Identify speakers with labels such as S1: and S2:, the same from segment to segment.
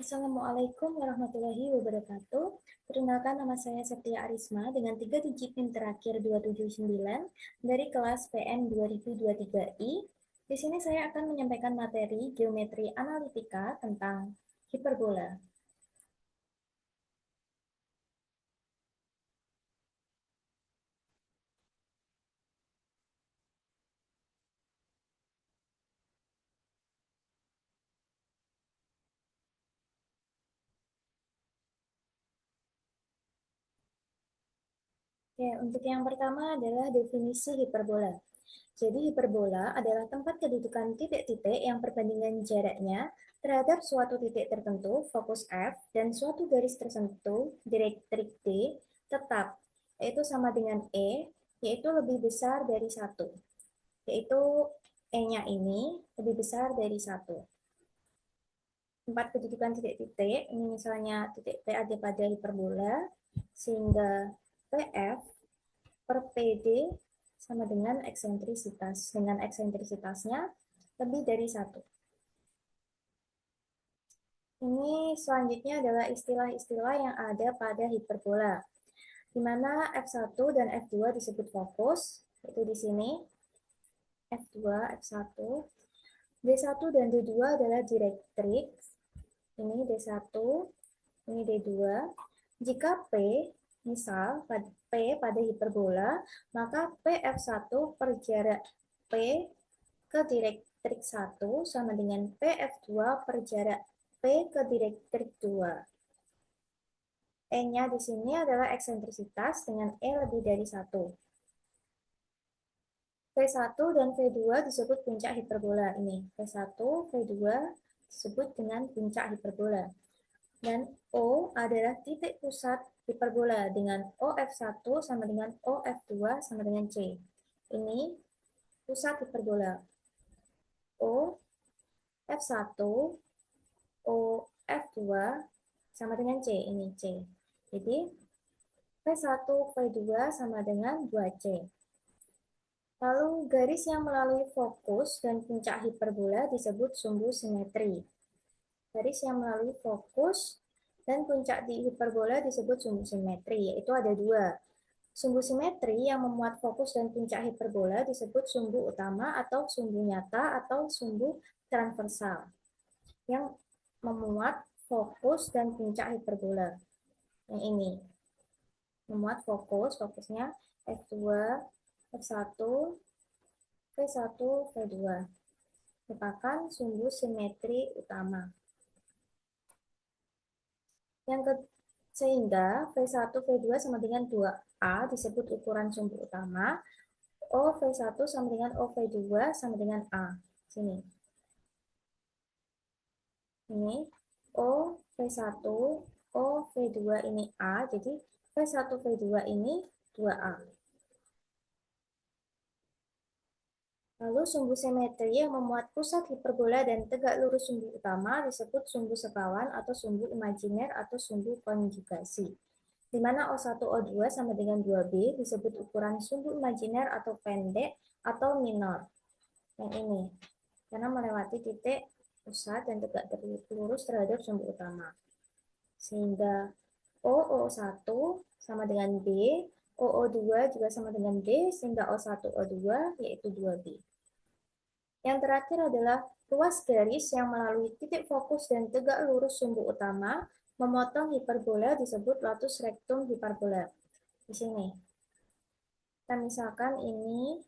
S1: Assalamualaikum warahmatullahi wabarakatuh. Perkenalkan, nama saya Septia Arisma dengan 3 digit NIM terakhir 279 dari kelas PN 2023I. Di sini saya akan menyampaikan materi geometri analitika tentang hiperbola. Oke, untuk yang pertama adalah definisi hiperbola. Jadi hiperbola adalah tempat kedudukan titik-titik yang perbandingan jaraknya terhadap suatu titik tertentu, fokus F, dan suatu garis tertentu, direktrik D, tetap, yaitu sama dengan E, yaitu lebih besar dari 1. Yaitu E-nya ini lebih besar dari 1. Tempat kedudukan titik-titik, ini misalnya titik P ada pada hiperbola, sehingga PF per PD sama dengan eksentrisitas. Dengan eksentrisitasnya lebih dari 1. Ini selanjutnya adalah istilah-istilah yang ada pada hiperbola, di mana F1 dan F2 disebut fokus, yaitu di sini F2, F1. D1 dan D2 adalah direktrik, ini D1, ini D2. Jika P, misal P pada hiperbola, maka PF1 per jarak P ke direktrik 1 sama dengan PF2 per jarak P ke direktrik 2. E-nya di sini adalah eksentrisitas dengan E lebih dari 1. V1 dan V2 disebut puncak hiperbola. Ini V1, V2 disebut dengan puncak hiperbola. Dan O adalah titik pusat hiperbola dengan OF1 sama dengan OF2 sama dengan C. Ini pusat hiperbola. O, F1, O, F2 sama dengan C. Ini C. Jadi V1, V2 sama dengan 2C. Lalu garis yang melalui fokus dan puncak hiperbola disebut sumbu simetri. Garis yang melalui fokus dan puncak di hiperbola disebut sumbu simetri, yaitu ada dua. Sumbu simetri yang memuat fokus dan puncak hiperbola disebut sumbu utama atau sumbu nyata atau sumbu transversal yang memuat fokus dan puncak hiperbola. Yang ini memuat fokusnya F2, F1, V1, V2 merupakan sumbu simetri utama. Sehingga V1, V2 sama dengan 2A disebut ukuran sumbu utama, OV1 sama dengan OV2 sama dengan A. Sini. Ini OV1, OV2 ini A, jadi V1, V2 ini 2A. Lalu sumbu simetri yang memuat pusat hiperbola dan tegak lurus sumbu utama disebut sumbu sekawan atau sumbu imajiner atau sumbu konjugasi. Di mana O1, O2 sama dengan 2B disebut ukuran sumbu imajiner atau pendek atau minor. Yang ini, karena melewati titik pusat dan tegak lurus terhadap sumbu utama. Sehingga OO1 sama dengan B, OO2 juga sama dengan B, sehingga O1, O2 yaitu 2B. Yang terakhir adalah ruas garis yang melalui titik fokus dan tegak lurus sumbu utama memotong hiperbola disebut latus rectum hiperbola. Di sini. Kita misalkan ini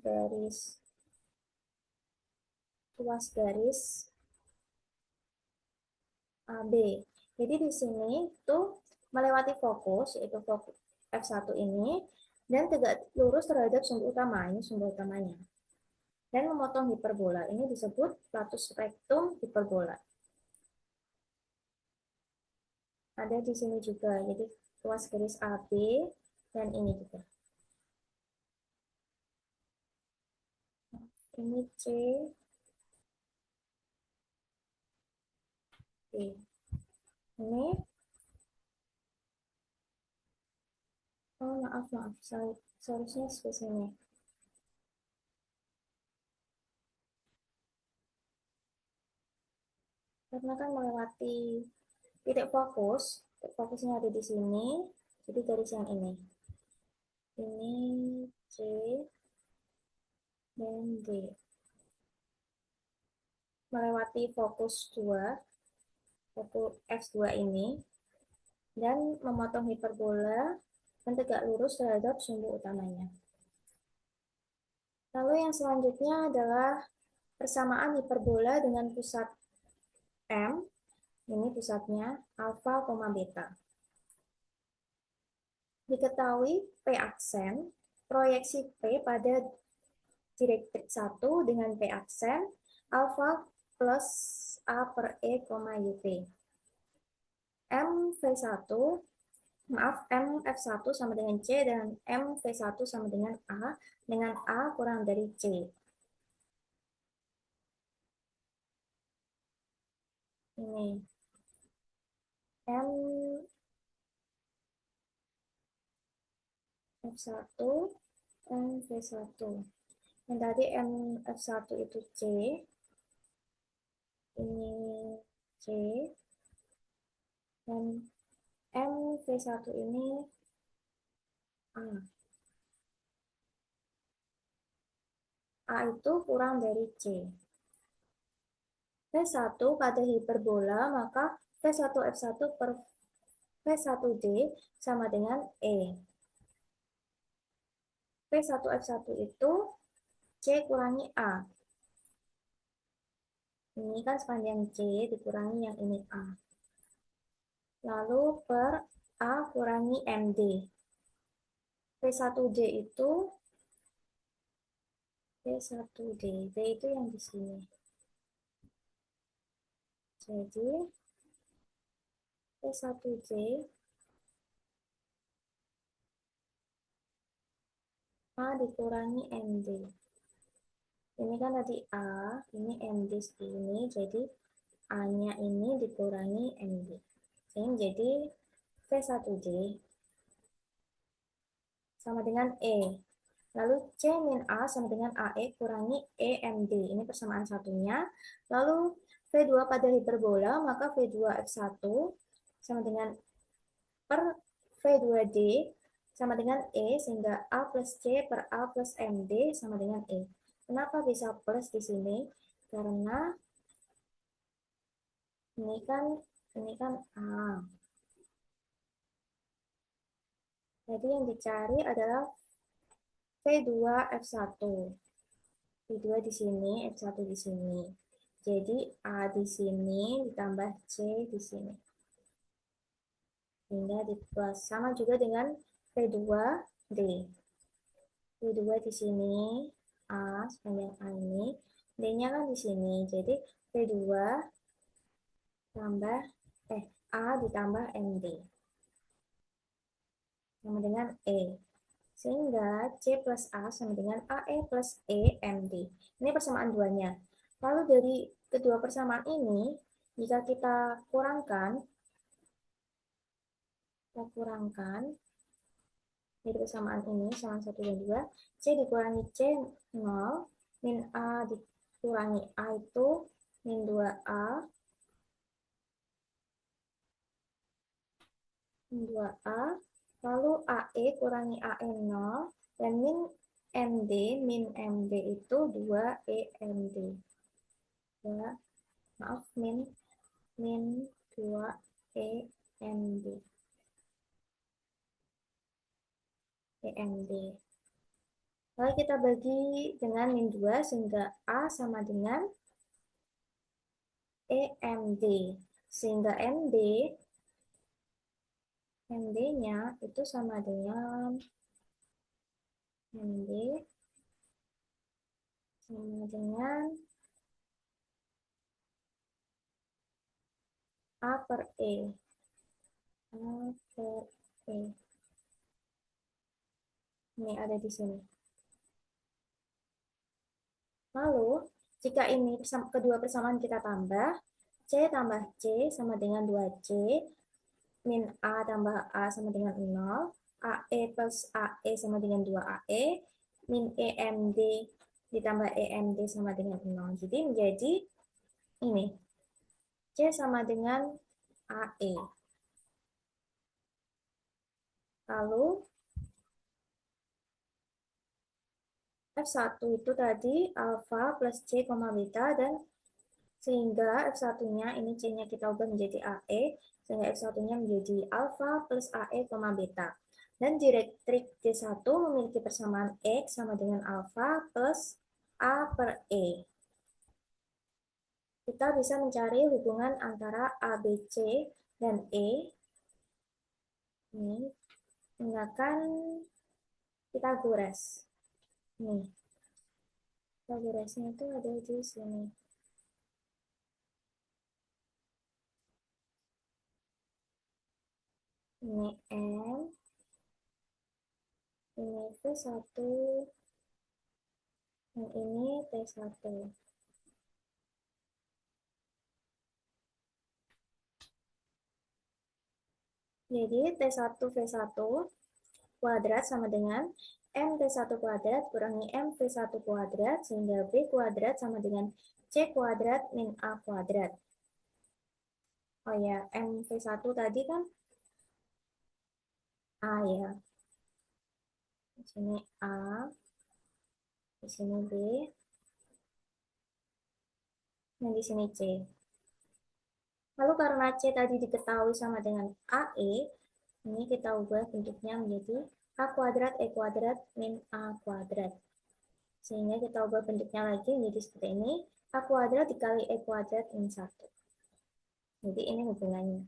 S1: garis ruas garis AB. Jadi di sini tuh melewati fokus, yaitu fokus F1 ini, dan tegak lurus terhadap sumbu utama, ini sumbu utamanya. Dan memotong hiperbola, ini disebut latus rectum hiperbola. Ada di sini juga, jadi ruas garis AB, dan ini juga. Ini C, B. Ini, oh maaf, seharusnya di sini. Karena kan melewati titik fokusnya ada di sini, jadi garis yang ini. Ini C dan D. Melewati fokus 2, fokus F2 ini, dan memotong hiperbola dan tegak lurus terhadap sumbu utamanya. Lalu yang selanjutnya adalah persamaan hiperbola dengan pusat M, ini pusatnya, alfa, beta. Diketahui P aksen, proyeksi P pada direktrik 1 dengan P aksen, alfa plus A per E, UP. MV1, maaf, MF1 sama dengan C dan MV1 sama dengan A kurang dari C. Ini MF1, MV1. Yang tadi MF1 itu C, ini C, dan MV1 ini A. A itu kurang dari C. V1 pada hiperbola, maka V1F1 per V1D sama dengan E. V1F1 itu C kurangi A. Ini kan sepanjang C dikurangi yang ini A. Lalu per A kurangi MD. V1D itu V1D. D itu yang di sini. Jadi V1D A dikurangi MD. Ini kan tadi A, ini MD segini, jadi A-nya ini dikurangi MD. Ini jadi V1D sama dengan E. Lalu C min A sama dengan AE kurangi EMD. Ini persamaan satunya. Lalu V2 pada hiperbola, maka V2F1 sama dengan per V2D sama dengan E, sehingga A plus C per A plus MD sama dengan E. Kenapa bisa plus di sini? Karena ini kan A. Jadi yang dicari adalah V2F1. V2 di sini, F1 di sini. Jadi A di sini ditambah C di sini. Sehingga di plus. Sama juga dengan V2D. V2 di sini, A sepanjang A ini. D-nya kan di sini. Jadi V2 tambah A ditambah MD. Sama dengan E. Sehingga C plus A sama dengan AE plus EMD. Ini persamaan duanya. Lalu dari kedua persamaan ini, jika kita kurangkan dari persamaan ini, sama 1 dan 2, C dikurangi C 0, min A dikurangi A itu min 2A, lalu AE kurangi AE 0, dan min MD itu 2 EMD. Maaf, min 2 EMD. Lalu kita bagi dengan min 2 sehingga A sama dengan EMD. Sehingga MD-nya itu sama dengan A per E. Ini ada di sini. Lalu, jika ini kedua persamaan kita tambah, C tambah C sama dengan 2C, min A tambah A sama dengan 0, AE plus AE sama dengan 2AE, min EMD ditambah EMD sama dengan 0. Jadi menjadi ini, C sama dengan AE. Lalu F1 itu tadi alfa plus C, beta, dan sehingga F1-nya, ini C-nya kita ubah menjadi AE, sehingga F1-nya menjadi alfa plus AE, beta. Dan direktrik D1 memiliki persamaan X sama dengan alfa plus A per E. Kita bisa mencari hubungan antara ABC dan E. Ini menggunakan Pythagoras. Nih, Pythagorasnya itu ada di sini. Ini M, ini V1, dan ini T1. Jadi T1 V1 kuadrat sama dengan M T1 kuadrat kurangi M V1 kuadrat, sehingga B kuadrat sama dengan C kuadrat min A kuadrat. Oh ya, M V1 tadi kan A ya. Di sini A, di sini B, dan di sini C. Lalu karena C tadi diketahui sama dengan AE, ini kita ubah bentuknya menjadi A kuadrat E kuadrat min A kuadrat. Sehingga kita ubah bentuknya lagi menjadi seperti ini, A kuadrat dikali E kuadrat min 1. Jadi ini hubungannya.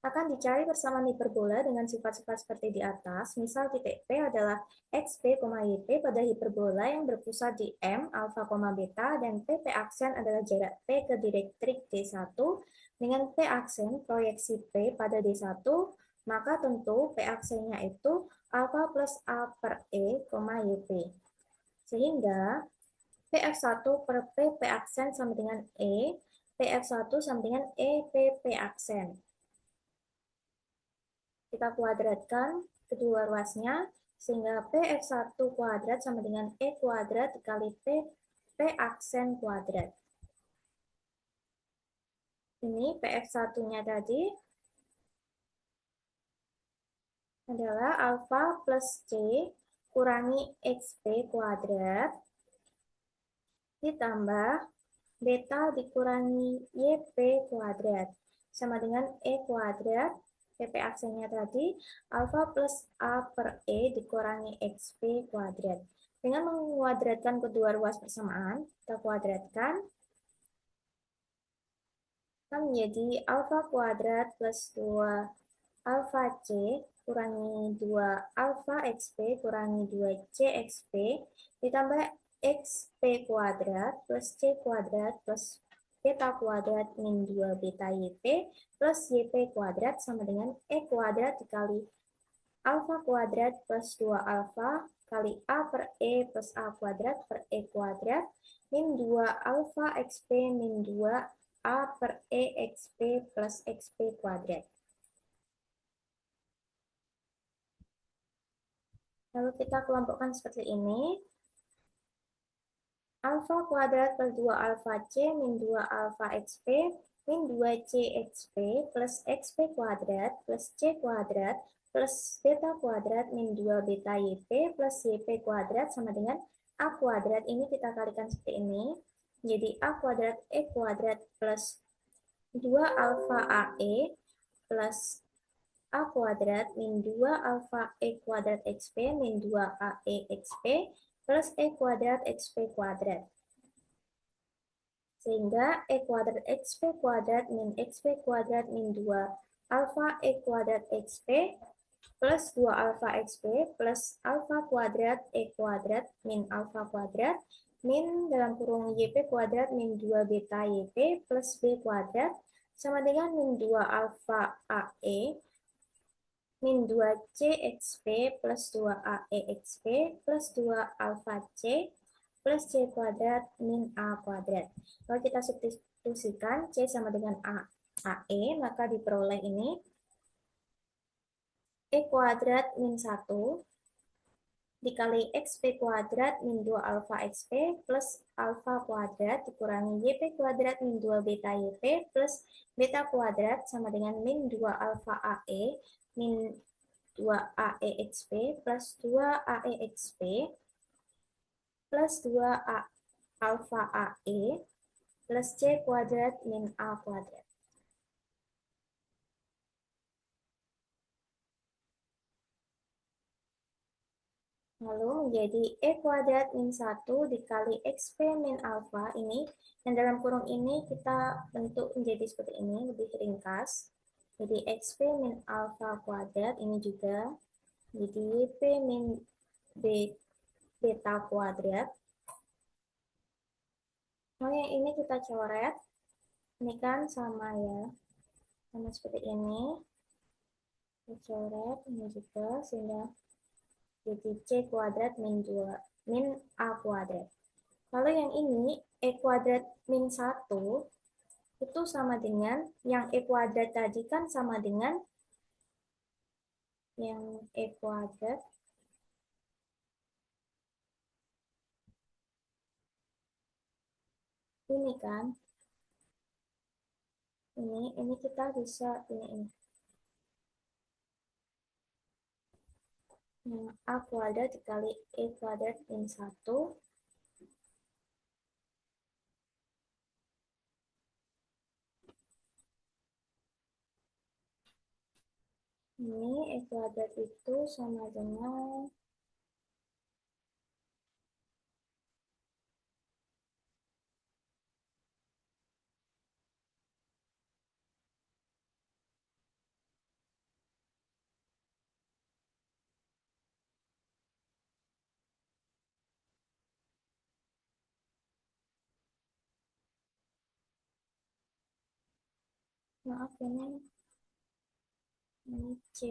S1: Akan dicari persamaan hiperbola dengan sifat-sifat seperti di atas. Misal titik P adalah XP, YP pada hiperbola yang berpusat di M, alfa, beta, dan PP aksen adalah jarak P ke direktrik D1 dengan P aksen proyeksi P pada D1, maka tentu P aksennya itu alfa plus A per E, YP. Sehingga PF1 per P aksen sama dengan E, PF1 sama dengan E, P aksen. Kita kuadratkan kedua ruasnya, sehingga PF1 kuadrat sama dengan E kuadrat dikali P aksen kuadrat. Ini PF1-nya tadi adalah alfa plus C kurangi XP kuadrat ditambah beta dikurangi YP kuadrat sama dengan E kuadrat. PP aksennya tadi alfa plus A per E dikurangi XP kuadrat. Dengan menguadratkan kedua ruas persamaan, kita kuadratkan, akan menjadi alfa kuadrat plus 2 alfa C kurangi 2 alfa XP kurangi 2 CXP ditambah XP kuadrat plus C kuadrat plus beta kuadrat min 2 beta YP plus YP kuadrat sama dengan E kuadrat dikali alfa kuadrat plus 2 alfa kali A per E plus A kuadrat per E kuadrat min 2 alfa XP min 2 A per E XP plus XP kuadrat. Lalu kita kelompokkan seperti ini. Alfa kuadrat per 2 alfa C min 2 alfa XP min 2 CXP plus XP kuadrat plus C kuadrat plus beta kuadrat min 2 beta YP plus YP kuadrat sama dengan A kuadrat. Ini kita kalikan seperti ini. Jadi A kuadrat E kuadrat plus 2 alfa AE plus A kuadrat min 2 alfa E kuadrat XP min 2 AE XP plus E kuadrat XP kuadrat. Sehingga E kuadrat XP kuadrat min XP kuadrat min 2 alfa E kuadrat XP plus 2 alfa XP plus alfa kuadrat E kuadrat min alfa kuadrat min dalam kurung YP kuadrat min 2 beta YP plus B kuadrat sama dengan min 2 alfa AE min 2 CXP plus 2 AEXP plus 2 alfa C plus C kuadrat min A kuadrat. Kalau kita substitusikan C sama dengan AE, maka diperoleh ini E kuadrat min 1 dikali XP kuadrat min 2 alfa XP plus alfa kuadrat dikurangi YP kuadrat min 2 beta YP plus beta kuadrat sama dengan min 2 alfa AE min 2 AE XP plus 2 AE XP plus 2 alfa AE plus C kuadrat min A kuadrat. Lalu menjadi E kuadrat min 1 dikali XP min alfa ini. Dan dalam kurung ini kita bentuk menjadi seperti ini, lebih ringkas. Jadi XP min alfa kuadrat ini juga. Jadi YP min beta kuadrat. Nah, yang ini kita coret. Ini kan sama ya. Sama seperti ini. Kita coret ini juga sehingga jadi C kuadrat min 2 min A kuadrat. Lalu yang ini E kuadrat min 1 itu sama dengan yang E kuadrat tadi kan sama dengan yang E kuadrat ini kan. Ini kita bisa ini. A kuadrat dikali E kuadrat min 1 ini E kuadrat itu sama dengan maaf ini C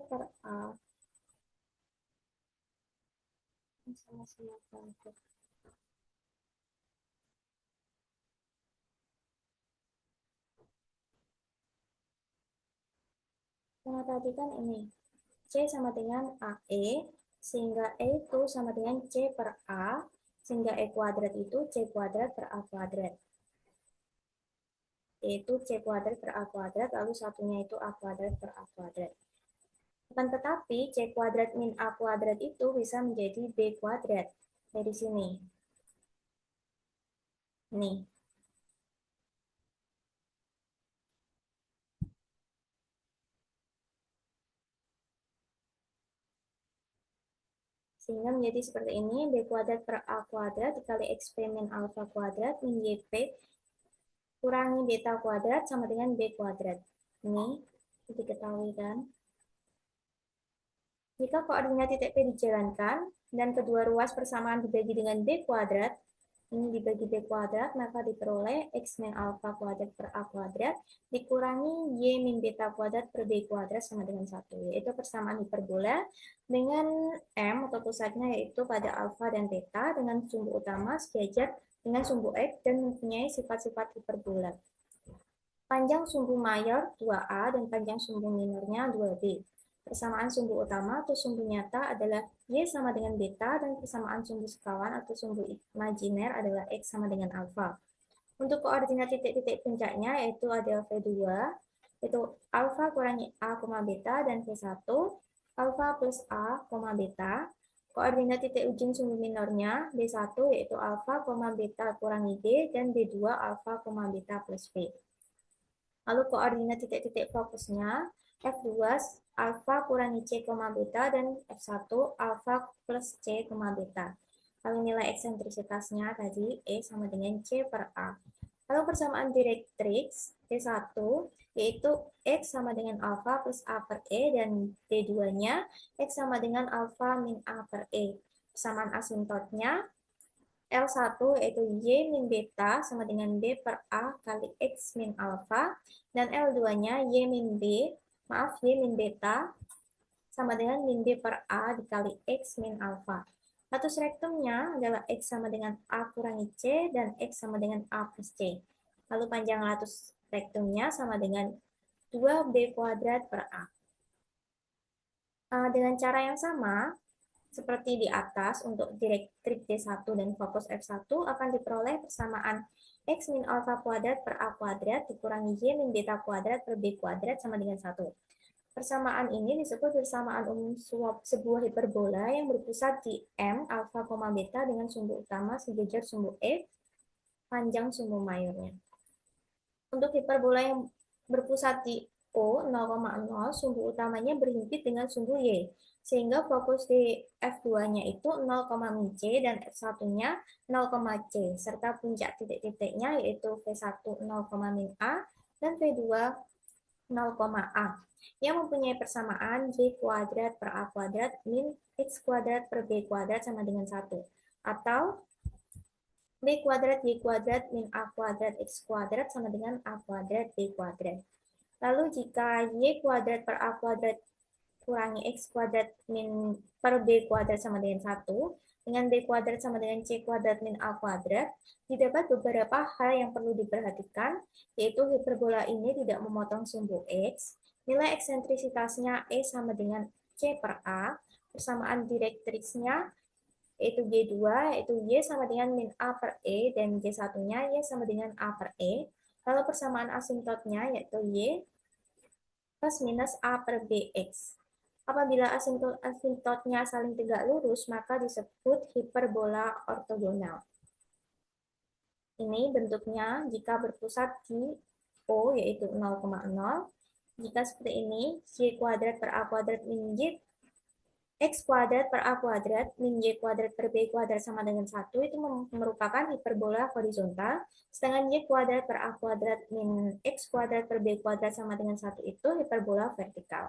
S1: per A sama-sama kuadrat. Nah, tadi kan ini C sama dengan AE, sehingga E itu sama dengan C per A, sehingga E kuadrat itu C kuadrat per A kuadrat. Yaitu C kuadrat per A kuadrat, lalu satunya itu A kuadrat per A kuadrat. Akan tetapi C kuadrat min A kuadrat itu bisa menjadi B kuadrat. Dari sini. Nih. Sehingga menjadi seperti ini, B kuadrat per A kuadrat dikali XP min alfa kuadrat min YP kurangi beta kuadrat sama dengan B kuadrat. Ini diketahui kan? Jika koordinat titik P dijalankan dan kedua ruas persamaan dibagi dengan B kuadrat, ini dibagi B kuadrat, maka diperoleh X min alfa kuadrat per A kuadrat dikurangi Y min beta kuadrat per B kuadrat sama dengan 1, yaitu persamaan hiperbola dengan M atau pusatnya yaitu pada alfa dan beta dengan sumbu utama sejajar dengan sumbu X dan mempunyai sifat-sifat hiperbola. Panjang sumbu mayor 2A dan panjang sumbu minornya 2B. Persamaan sumbu utama atau sumbu nyata adalah Y sama dengan beta dan persamaan sumbu sekawan atau sumbu imajiner adalah X sama dengan alfa. Untuk koordinat titik-titik puncaknya yaitu ada V2, yaitu alfa kurangi A, beta dan V1, alfa plus A, beta. Koordinat titik ujung sumbu minornya B1 yaitu alfa, beta kurangi D dan B2 alfa, beta plus V. Lalu koordinat titik-titik fokusnya F2 alfa kurangi C, beta dan F1 alfa plus C, beta. Lalu nilai eksentrisitasnya tadi E sama dengan C per A. Lalu persamaan direktrix T1 yaitu X sama dengan alfa plus A per E dan T2-nya X sama dengan alfa min A per E. Persamaan asintotnya L1 yaitu Y min beta sama dengan B per A kali X min alfa dan L2-nya Y min beta sama dengan min B per A dikali X min alfa. Latus rektumnya adalah X sama dengan A kurangi C dan X sama dengan A plus C. Lalu panjang latus rektumnya sama dengan 2B kuadrat per A. Dengan cara yang sama, seperti di atas untuk direktrik D1 dan fokus F1 akan diperoleh persamaan X min alfa kuadrat per A kuadrat dikurangi Y min beta kuadrat per B kuadrat sama dengan 1. Persamaan ini disebut persamaan umum sebuah hiperbola yang berpusat di M alfa, beta dengan sumbu utama sejajar sumbu E panjang sumbu mayornya. Untuk hiperbola yang berpusat di O 0,0, sumbu utamanya berhimpit dengan sumbu Y, sehingga fokus di F2-nya itu 0, C dan F1-nya 0, C, serta puncak titik-titiknya yaitu V1 0, A dan V2 0, A, yang mempunyai persamaan Y kuadrat per A kuadrat min X kuadrat per B kuadrat sama dengan 1, atau B kuadrat Y kuadrat min A kuadrat X kuadrat sama dengan A kuadrat B kuadrat. Lalu jika Y kuadrat per A kuadrat kurangi X kuadrat min per B kuadrat sama dengan 1, dengan B kuadrat sama dengan C kuadrat min A kuadrat, didapat beberapa hal yang perlu diperhatikan, yaitu hiperbola ini tidak memotong sumbu X, nilai eksentrisitasnya E sama dengan C per A, persamaan direktriksnya yaitu G2, yaitu Y sama dengan min A per E, dan G1-nya Y sama dengan A per E. Lalu persamaan asimptotnya yaitu Y plus minus A per BX. Apabila asimptotnya saling tegak lurus, maka disebut hiperbola ortogonal. Ini bentuknya jika berpusat di O, yaitu 0,0. Jika seperti ini, Y kuadrat per A kuadrat min Y X kuadrat per A kuadrat min Y kuadrat per B kuadrat sama dengan 1 itu merupakan hiperbola horizontal, sedangkan Y kuadrat per A kuadrat min X kuadrat per B kuadrat sama dengan 1 itu hiperbola vertikal.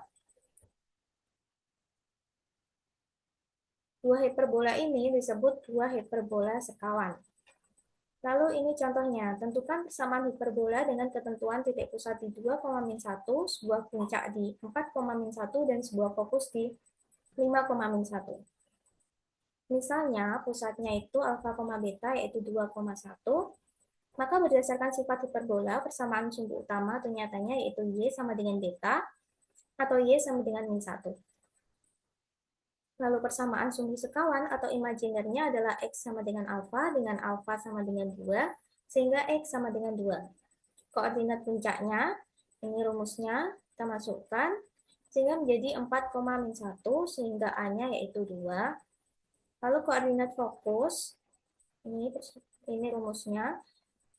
S1: Dua hiperbola ini disebut dua hiperbola sekawan. Lalu ini contohnya, tentukan persamaan hiperbola dengan ketentuan titik pusat di 2, 1, sebuah puncak di 4, 1, dan sebuah fokus di 5, 1. Misalnya, pusatnya itu alfa, beta yaitu 2,1, maka berdasarkan sifat hiperbola, persamaan sumbu utama atau nyatanya yaitu Y sama dengan beta atau Y sama dengan min 1. Lalu persamaan sumbu sekawan atau imajinernya adalah X sama dengan alfa sama dengan 2, sehingga X sama dengan 2. Koordinat puncaknya, ini rumusnya, kita masukkan, sehingga menjadi 4, 1, sehingga A-nya yaitu 2. Lalu koordinat fokus, ini rumusnya,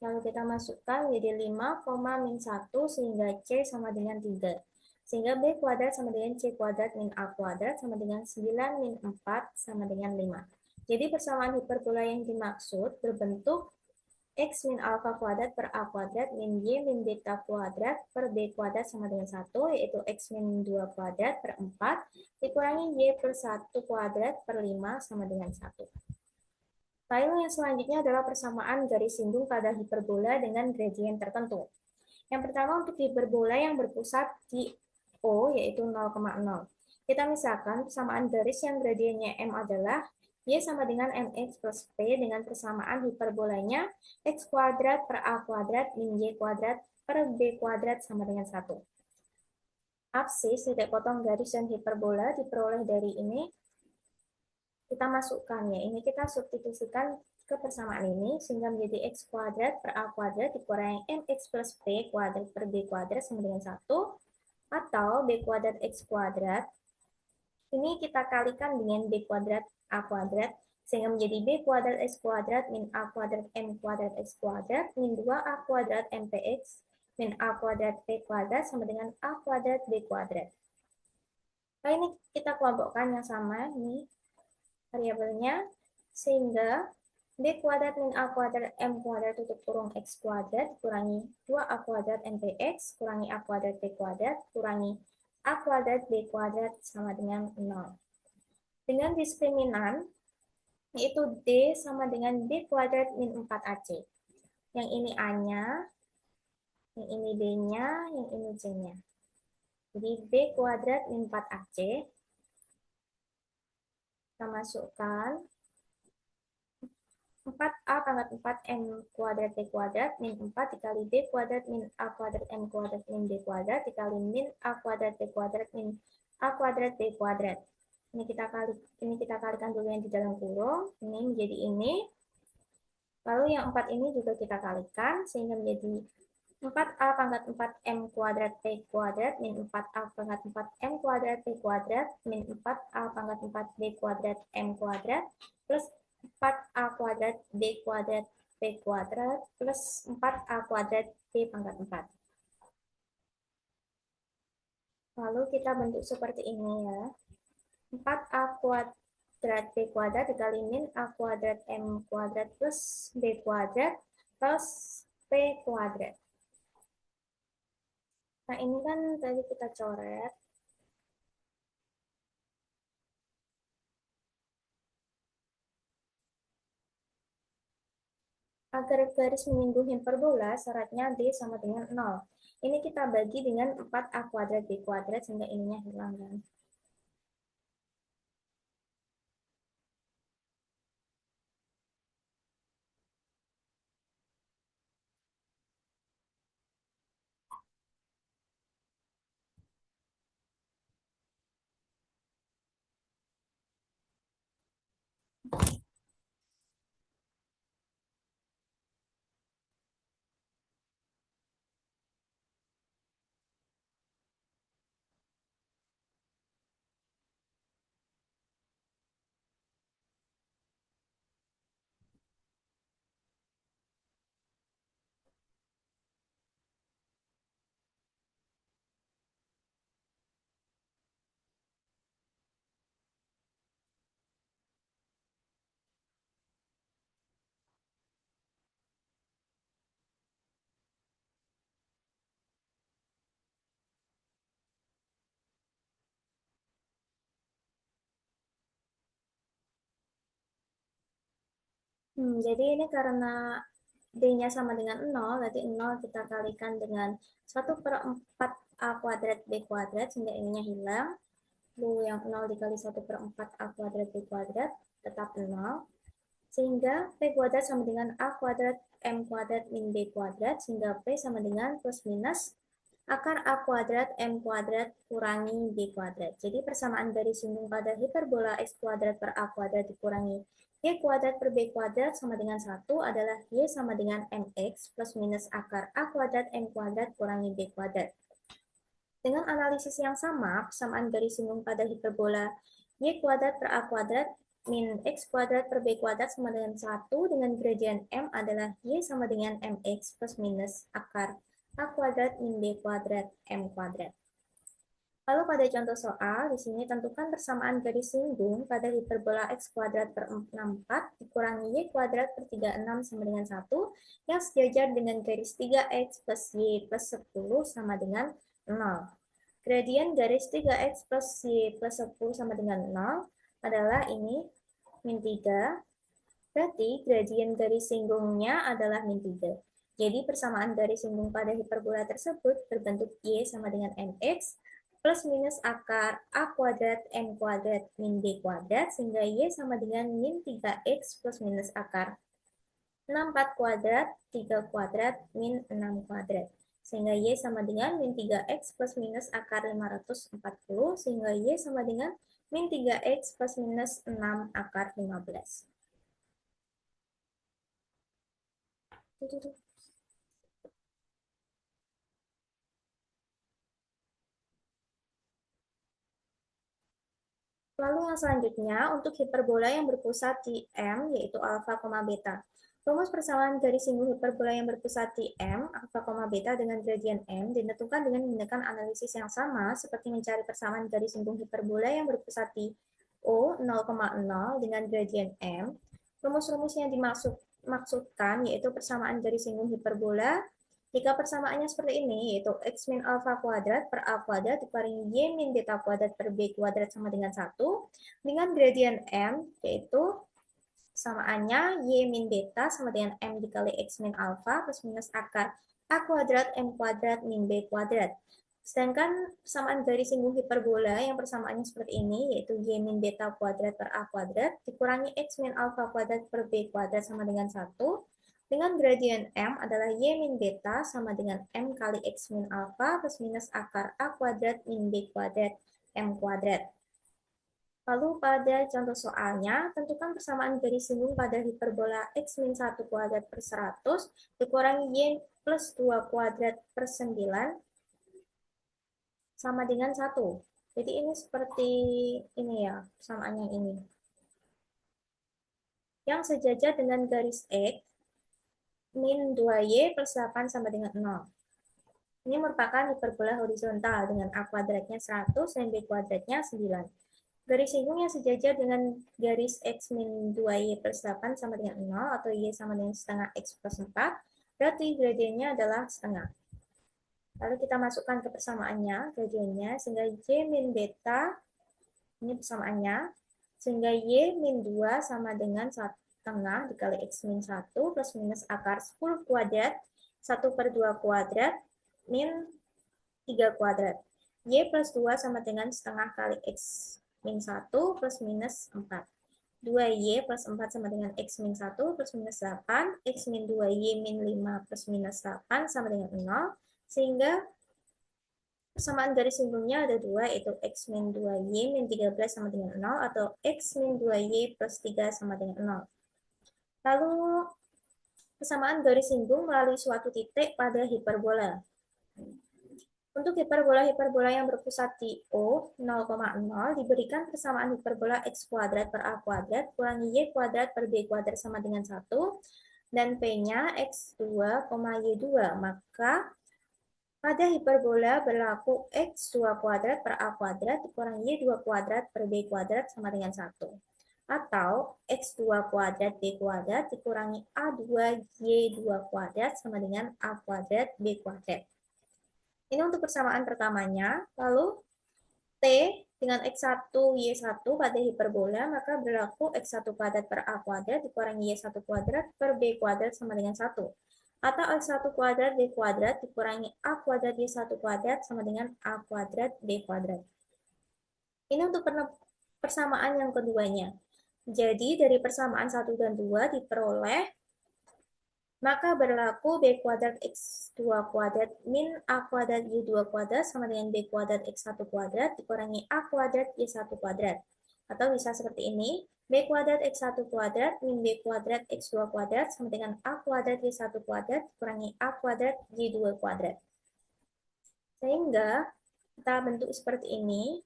S1: lalu kita masukkan menjadi 5, 1, sehingga C sama dengan 3. Sehingga B kuadrat sama dengan C kuadrat min A kuadrat sama dengan 9 min 4 sama dengan 5. Jadi persamaan hiperbola yang dimaksud berbentuk X min alfa kuadrat per A kuadrat min Y min beta kuadrat per B kuadrat sama dengan 1, yaitu X min 2 kuadrat per 4 dikurangi Y per 1 kuadrat per 5 sama dengan 1. Lalu yang selanjutnya adalah persamaan garis singgung pada hiperbola dengan gradien tertentu. Yang pertama untuk hiperbola yang berpusat di O, yaitu 0,0. Kita misalkan persamaan garis yang gradiennya M adalah Y sama dengan MX plus P dengan persamaan hiperbolanya X kuadrat per A kuadrat min Y kuadrat per B kuadrat sama dengan 1. Absis titik potong garis dan hiperbola diperoleh dari ini. Kita masukkan ya, ini kita substitusikan ke persamaan ini sehingga menjadi X kuadrat per A kuadrat dikurangi MX plus P kuadrat per B kuadrat sama dengan 1, atau B kuadrat X kuadrat ini kita kalikan dengan B kuadrat A kuadrat sehingga menjadi B kuadrat X kuadrat min A kuadrat M kuadrat X kuadrat min 2A kuadrat MPX min A kuadrat P kuadrat sama dengan A kuadrat B kuadrat. Nah ini kita kelompokkan yang sama ini variabelnya sehingga B kuadrat min A kuadrat M kuadrat tutup kurung X kuadrat kurangi 2A kuadrat MPX kurangi A kuadrat B kuadrat kurangi A kuadrat B kuadrat sama dengan 0. Dengan diskriminan, yaitu D sama dengan B kuadrat min 4AC. Yang ini A-nya, yang ini B-nya, yang ini C-nya. Jadi B kuadrat min 4AC, kita masukkan 4A pangkat 4M kuadrat B kuadrat min 4 dikali B kuadrat min A kuadrat M kuadrat min B kuadrat dikali min A kuadrat B kuadrat min A kuadrat B kuadrat. Ini kita kalikan dulu yang di dalam kurung, ini menjadi ini. Lalu yang 4 ini juga kita kalikan sehingga menjadi 4A pangkat 4M kuadrat P kuadrat min 4A pangkat 4M kuadrat P kuadrat min 4A pangkat 4B kuadrat M kuadrat plus 4A kuadrat B kuadrat P kuadrat plus 4A kuadrat B pangkat 4. Lalu kita bentuk seperti ini ya. 4A kuadrat B kuadrat dikali min A kuadrat M kuadrat plus B kuadrat plus P kuadrat. Nah, ini kan tadi kita coret. Agar garis menyinggung hiperbola, syaratnya D sama dengan 0. Ini kita bagi dengan 4A kuadrat B kuadrat, sehingga ininya hilang kan. Jadi ini karena D-nya sama dengan 0, berarti 0 kita kalikan dengan 1/4A kuadrat B kuadrat, sehingga ininya hilang. Lalu yang 0 dikali 1/4A kuadrat B kuadrat, tetap 0. Sehingga P kuadrat sama dengan A kuadrat M kuadrat min B kuadrat, sehingga P sama dengan plus minus akar A kuadrat M kuadrat kurangi B kuadrat. Jadi persamaan garis singgung pada hiperbola X kuadrat per A kuadrat dikurangi Y kuadrat per B kuadrat sama dengan 1 adalah Y sama dengan MX plus minus akar A kuadrat M kuadrat kurangi B kuadrat. Dengan analisis yang sama, persamaan garis singgung pada hiperbola Y kuadrat per A kuadrat min X kuadrat per B kuadrat sama dengan 1 dengan gradien M adalah Y sama dengan MX plus minus akar A kuadrat min B kuadrat M kuadrat. Lalu pada contoh soal, di sini tentukan persamaan garis singgung pada hiperbola X kuadrat per 64 dikurangi Y kuadrat per 36 sama dengan 1 yang sejajar dengan garis 3X plus Y plus 10 sama dengan 0. Gradien garis 3X plus Y plus 10 sama dengan 0 adalah ini min 3. Berarti gradien garis singgungnya adalah min 3. Jadi persamaan garis singgung pada hiperbola tersebut berbentuk Y sama dengan MX plus minus akar A kuadrat M kuadrat min B kuadrat, sehingga Y sama dengan min 3X plus minus akar 64 kuadrat 3 kuadrat min 6 kuadrat. Sehingga Y sama dengan min 3X plus minus akar 540, sehingga Y sama dengan min 3X plus minus 6 akar 15. Lalu yang selanjutnya, untuk hiperbola yang berpusat di M, yaitu alfa, beta. Rumus persamaan garis singgung hiperbola yang berpusat di M, alfa, beta dengan gradien M ditentukan dengan menggunakan analisis yang sama seperti mencari persamaan garis singgung hiperbola yang berpusat di O 0,0 dengan gradien M. Rumus-rumus yang dimaksudkan yaitu persamaan garis singgung hiperbola. Jika persamaannya seperti ini, yaitu X min alfa kuadrat per A kuadrat dikurangi Y min beta kuadrat per B kuadrat sama dengan 1, dengan gradien M, yaitu samaannya Y min beta sama dengan M dikali X min alfa plus minus akar A kuadrat M kuadrat min B kuadrat. Sedangkan persamaan garis singgung hiperbola yang persamaannya seperti ini, yaitu Y min beta kuadrat per A kuadrat dikurangi X min alfa kuadrat per B kuadrat sama dengan 1, dengan gradien M adalah Y min beta sama dengan M kali X min alfa plus minus akar A kuadrat min B kuadrat M kuadrat. Lalu pada contoh soalnya, tentukan persamaan garis singgung pada hiperbola x-1 kuadrat per 100 dikurangi y plus 2 kuadrat per 9 sama dengan 1. Jadi ini seperti ini ya, persamaannya ini. Yang sejajar dengan garis X, min 2y plus 8 sama dengan 0. Ini merupakan hiperbola horizontal dengan A kuadratnya 100 dan B kuadratnya 9. Garis singgung yang sejajar dengan garis X min 2y plus 8 sama dengan 0 atau y sama dengan setengah X plus 4, berarti gradiennya adalah setengah. Lalu kita masukkan ke persamaannya, gradiennya, sehingga y min beta, ini persamaannya, sehingga y min 2 sama dengan setengah dikali x min 1 plus minus akar 10 kuadrat, 1 per 2 kuadrat, min 3 kuadrat. Y plus 2 sama dengan setengah kali x min 1 plus minus 4. 2y plus 4 sama dengan x min 1 plus minus 8, x min 2y min 5 plus minus 8 sama dengan 0, sehingga persamaan garis singgungnya ada dua, yaitu x min 2y min 13 sama dengan 0 atau x min 2y plus 3 sama dengan 0. Lalu persamaan garis singgung melalui suatu titik pada hiperbola. Untuk hiperbola-hiperbola yang berpusat di O 0,0 diberikan persamaan hiperbola x kuadrat per a kuadrat kurangi y kuadrat per b kuadrat sama dengan 1 dan p-nya x2, y2. Maka pada hiperbola berlaku x2 kuadrat per a kuadrat dikurangi y2 kuadrat per b kuadrat sama dengan 1. Atau x2 kuadrat b kuadrat dikurangi a2 y2 kuadrat sama dengan a kuadrat b kuadrat. Ini untuk persamaan pertamanya. Lalu T dengan X1, Y1 pada hiperbola, maka berlaku X1 kuadrat per A kuadrat dikurangi Y1 kuadrat per B kuadrat sama dengan 1. Atau X1 kuadrat B kuadrat dikurangi A kuadrat Y1 kuadrat sama dengan A kuadrat B kuadrat. Ini untuk persamaan yang keduanya. Jadi dari persamaan 1 dan 2 diperoleh maka berlaku b kuadrat x2 kuadrat min a kuadrat y2 kuadrat sama dengan b kuadrat x1 kuadrat dikurangi a kuadrat y1 kuadrat. Atau bisa seperti ini, b kuadrat x1 kuadrat min b kuadrat x2 kuadrat sama dengan a kuadrat y1 kuadrat dikurangi a kuadrat y2 kuadrat. Sehingga kita bentuk seperti ini.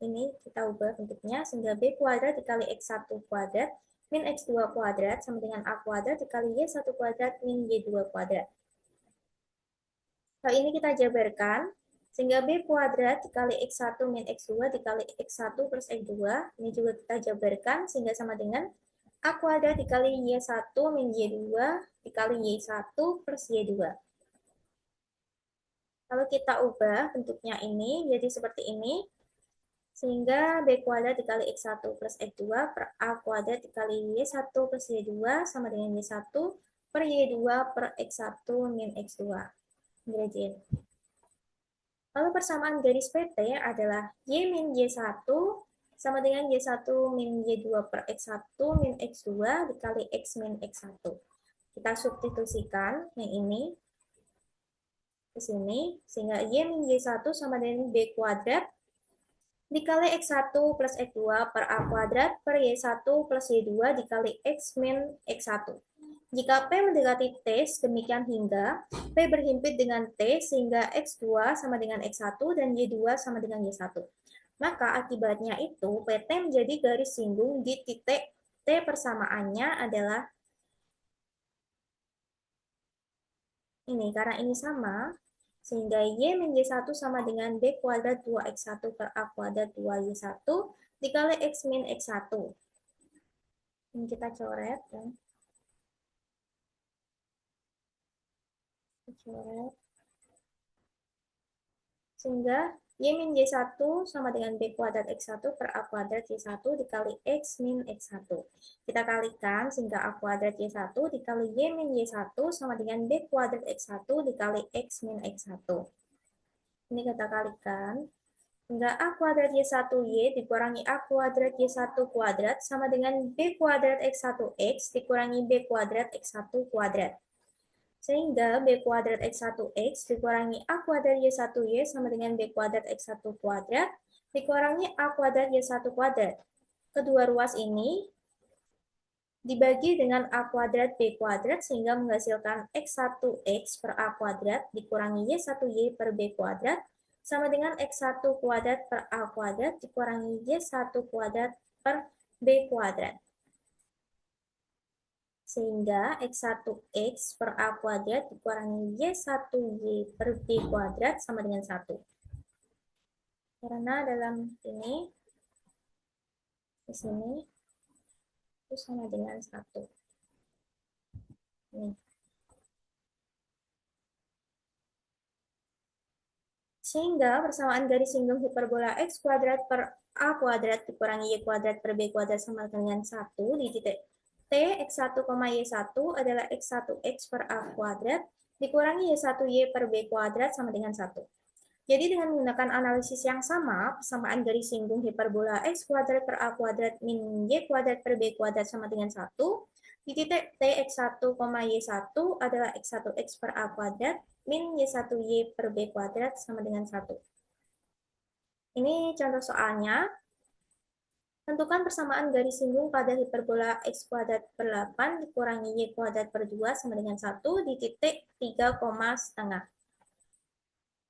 S1: Ini kita ubah bentuknya sehingga b kuadrat dikali x1 kuadrat min x2 kuadrat sama dengan a kuadrat dikali y1 kuadrat min y2 kuadrat. Hal ini kita jabarkan, sehingga b kuadrat dikali x1 min x2 dikali x1 plus x2, ini juga kita jabarkan, sehingga sama dengan a kuadrat dikali y1 min y2 dikali y1 plus y2. Lalu kita ubah bentuknya ini jadi seperti ini, sehingga b kuadrat dikali x1 plus x2 per a kuadrat dikali y1 plus y2 sama dengan y1 per y2 per x1 min x2. Gradient. Lalu persamaan garis PT adalah y min y1 sama dengan y1 min y2 per x1 min x2 dikali x min x1. Kita substitusikan yang ini ke sini, sehingga y min y1 sama dengan b kuadrat dikali x1 plus x2 per a kuadrat per y1 plus y2 dikali x min x1. Jika P mendekati T demikian hingga P berhimpit dengan T sehingga x2 sama dengan x1 dan y2 sama dengan y1. Maka akibatnya itu PT menjadi garis singgung di titik T persamaannya adalah ini, karena ini sama, sehingga y min y1 sama dengan b kuadrat 2x1 per a kuadrat 2y1 dikali x min x1. Ini kita coret. Ya. Coret. Sehingga y min y1 sama dengan b kuadrat x1 per a kuadrat y1 dikali x min x1. Kita kalikan sehingga a kuadrat y1 dikali y min y1 sama dengan b kuadrat x1 dikali x min x1. Ini kita kalikan. Hingga a kuadrat y1y dikurangi a kuadrat y1 kuadrat sama dengan b kuadrat x1x dikurangi b kuadrat x1 kuadrat. Sehingga b kuadrat x1x dikurangi a kuadrat y1y sama dengan b kuadrat x1 kuadrat dikurangi A kuadrat Y1 kuadrat. Kedua ruas ini dibagi dengan A kuadrat B kuadrat sehingga menghasilkan X1X per A kuadrat dikurangi Y1Y per B kuadrat sama dengan X1 kuadrat per A kuadrat dikurangi Y1 kuadrat per B kuadrat. Sehingga X1X per A kuadrat dikurangi Y1Y per B kuadrat sama dengan 1. Karena dalam ini, di sini, itu sama dengan 1. Nih. Sehingga persamaan garis singgung hiperbola X kuadrat per A kuadrat dikurangi Y kuadrat per B kuadrat sama dengan 1 di titik T X1, Y1 adalah X1X per A kuadrat dikurangi Y1Y per B kuadrat sama dengan 1. Jadi dengan menggunakan analisis yang sama, persamaan garis singgung hiperbola X kuadrat per A kuadrat min Y kuadrat per B kuadrat sama dengan 1, di titik T X1, Y1 adalah X1X per A kuadrat min Y1Y per B kuadrat sama dengan 1. Ini contoh soalnya. Tentukan persamaan garis singgung pada hiperbola X kuadrat per 8 dikurangi Y kuadrat per 2 sama dengan 1 di titik 3, setengah.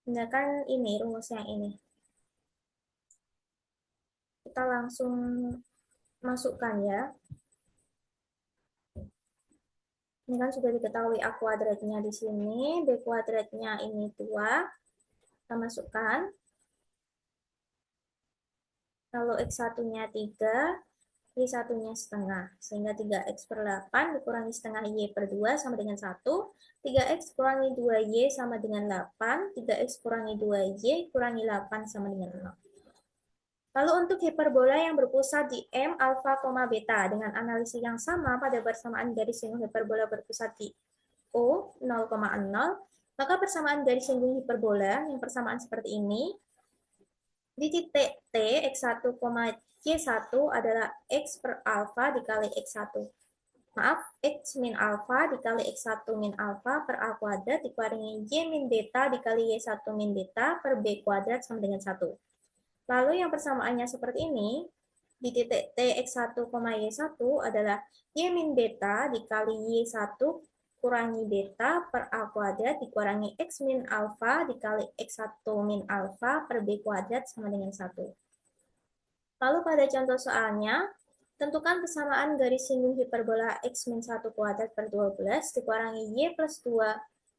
S1: Gunakan ini, rumus yang ini. Kita langsung masukkan ya. Ini kan sudah diketahui A kuadratnya di sini, B kuadratnya ini 2. Kita masukkan. Lalu X1-nya 3, Y1-nya setengah. Sehingga 3X per 8 dikurangi setengah Y per 2 sama dengan 1. 3X kurangi 2Y sama dengan 8. 3X kurangi 2Y kurangi 8 sama dengan 0. Lalu untuk hiperbola yang berpusat di M, alfa, beta dengan analisis yang sama pada persamaan garis singgung hiperbola berpusat di O 0,0, maka persamaan garis singgung hiperbola yang persamaan seperti ini di titik T X1, Y1 adalah X per alfa dikali X1. Maaf, X min alfa dikali X1 min alfa per A kuadrat dikurangi Y min beta dikali Y1 min beta per B kuadrat sama dengan 1. Lalu yang persamaannya seperti ini, di titik T X1, Y1 adalah Y min beta dikali Y1 kurangi beta per A kuadrat dikurangi X min alfa dikali X1 min alfa per B kuadrat sama dengan 1. Lalu pada contoh soalnya, tentukan persamaan garis singgung hiperbola X min 1 kuadrat per 12 dikurangi Y plus 2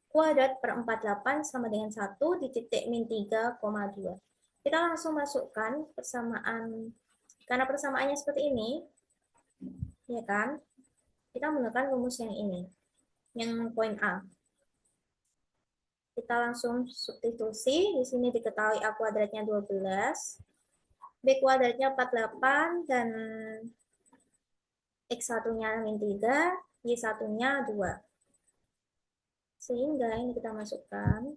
S1: kuadrat per 48 sama dengan 1 di titik min 3,2. Kita langsung masukkan persamaan, karena persamaannya seperti ini, ya kan? Kita menggunakan rumus yang ini, yang poin A. Kita langsung substitusi, di sini diketahui A kuadratnya 12, B kuadratnya 48, dan X1-nya min 3, Y1-nya 2. Sehingga ini kita masukkan,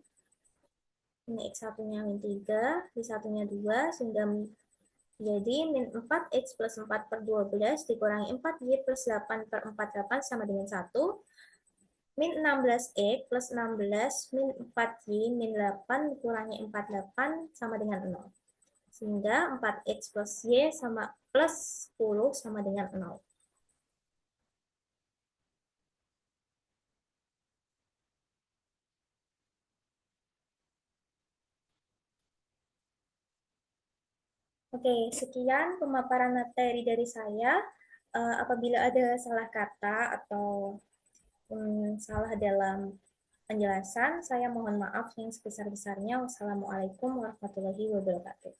S1: ini X1-nya min 3, Y1-nya 2, sehingga jadi min 4X plus 4 per 12 dikurangi 4Y plus 8 per 48 sama dengan 1. Min 16X plus 16 min 4Y min 8 dikurangi 48 sama dengan 0. Sehingga 4X plus Y sama plus 10 sama dengan 0. Oke, sekian pemaparan materi dari saya. Apabila ada salah kata atau salah dalam penjelasan, saya mohon maaf yang sebesar-besarnya. Wassalamualaikum warahmatullahi wabarakatuh.